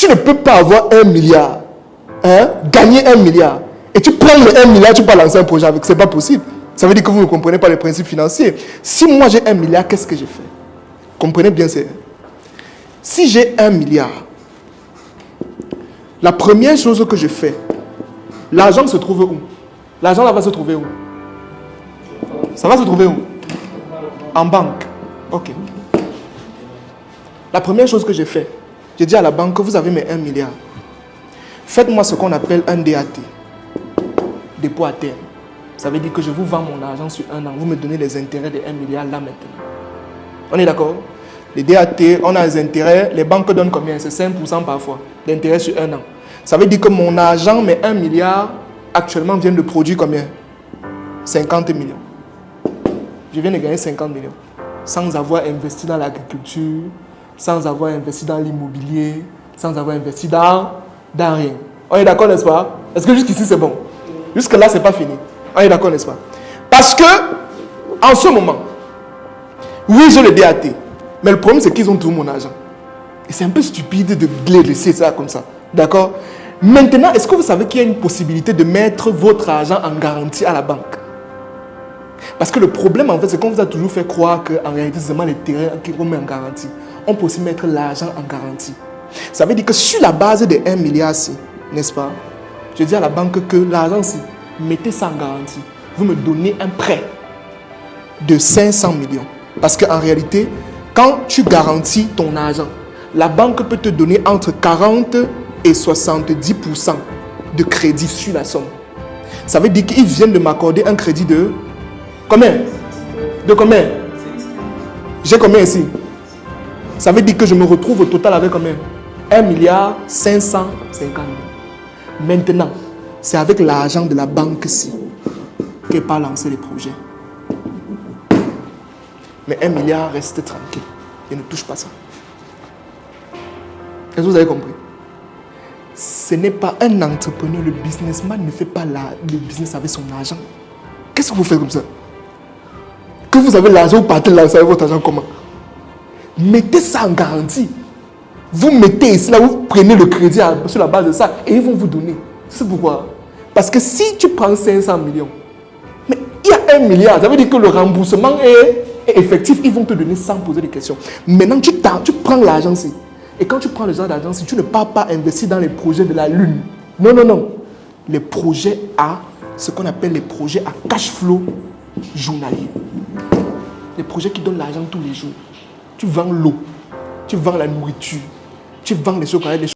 Tu ne peux pas avoir 1 milliard, hein, gagner 1 milliard, et tu prends le 1 milliard, tu peux lancer un projet avec. Ce n'est pas possible. Ça veut dire que vous ne comprenez pas les principes financiers. Si moi j'ai 1 milliard, qu'est-ce que j'ai fait? Comprenez bien ça. Si j'ai 1 milliard, la première chose que je fais, l'argent se trouve où? L'argent là va se trouver où? Ça va se trouver où? En banque. Ok. La première chose que j'ai fait, j'ai dit à la banque, vous avez mes 1 milliard. Faites-moi ce qu'on appelle un DAT. Dépôt à terme. Ça veut dire que je vous vends mon argent sur 1 an. Vous me donnez les intérêts de 1 milliard là maintenant. On est d'accord? Les DAT, on a les intérêts. Les banques donnent combien? C'est 5% parfois d'intérêt sur 1 an. Ça veut dire que mon argent, mes 1 milliard, actuellement vient de produire combien? 50 millions. Je viens de gagner 50 millions. Sans avoir investi dans l'agriculture, sans avoir investi dans l'immobilier, sans avoir investi dans rien. On est d'accord, n'est-ce pas? Est-ce que jusqu'ici c'est bon? Jusque-là, c'est pas fini. On est d'accord, n'est-ce pas? Parce que, en ce moment, oui, j'ai le DAT, mais le problème, c'est qu'ils ont tout mon argent. Et c'est un peu stupide de les laisser ça comme ça. D'accord? Maintenant, est-ce que vous savez qu'il y a une possibilité de mettre votre argent en garantie à la banque? Parce que le problème, en fait, c'est qu'on vous a toujours fait croire qu'en réalité, c'est seulement les terrains qu'on met en garantie. On peut aussi mettre l'argent en garantie. Ça veut dire que sur la base de 1 milliard, n'est-ce pas? Je dis à la banque que l'argent, mettez ça en garantie. Vous me donnez un prêt de 500 millions. Parce qu'en réalité, quand tu garantis ton argent, la banque peut te donner entre 40 et 70% de crédit sur la somme. Ça veut dire qu'ils viennent de m'accorder un crédit de combien? De combien? J'ai combien ici? Ça veut dire que je me retrouve au total avec combien? 1 milliard 550 millions. Maintenant, c'est avec l'argent de la banque-ci qu'elle peut lancer les projets. Mais 1 milliard reste tranquille. Et ne touche pas ça. Est-ce que vous avez compris? Ce n'est pas un entrepreneur, le businessman ne fait pas le business avec son argent. Qu'est-ce que vous faites comme ça? Que vous avez l'argent, vous partez lancer avec votre argent comment? Mettez ça en garantie. Vous mettez ici, là, vous prenez le crédit sur la base de ça et ils vont vous donner. C'est pourquoi? Parce que si tu prends 500 millions, mais il y a 1 milliard, ça veut dire que le remboursement est effectif, ils vont te donner sans poser de questions. Maintenant, tu prends l'argent ici. Et quand tu prends le genre d'argent, si tu ne pars pas investir dans les projets de la Lune, non, non, non. Les projets à, ce qu'on appelle les projets à cash flow journalier. Les projets qui donnent l'argent tous les jours. Tu vends l'eau, tu vends la nourriture, tu vends les chocolats,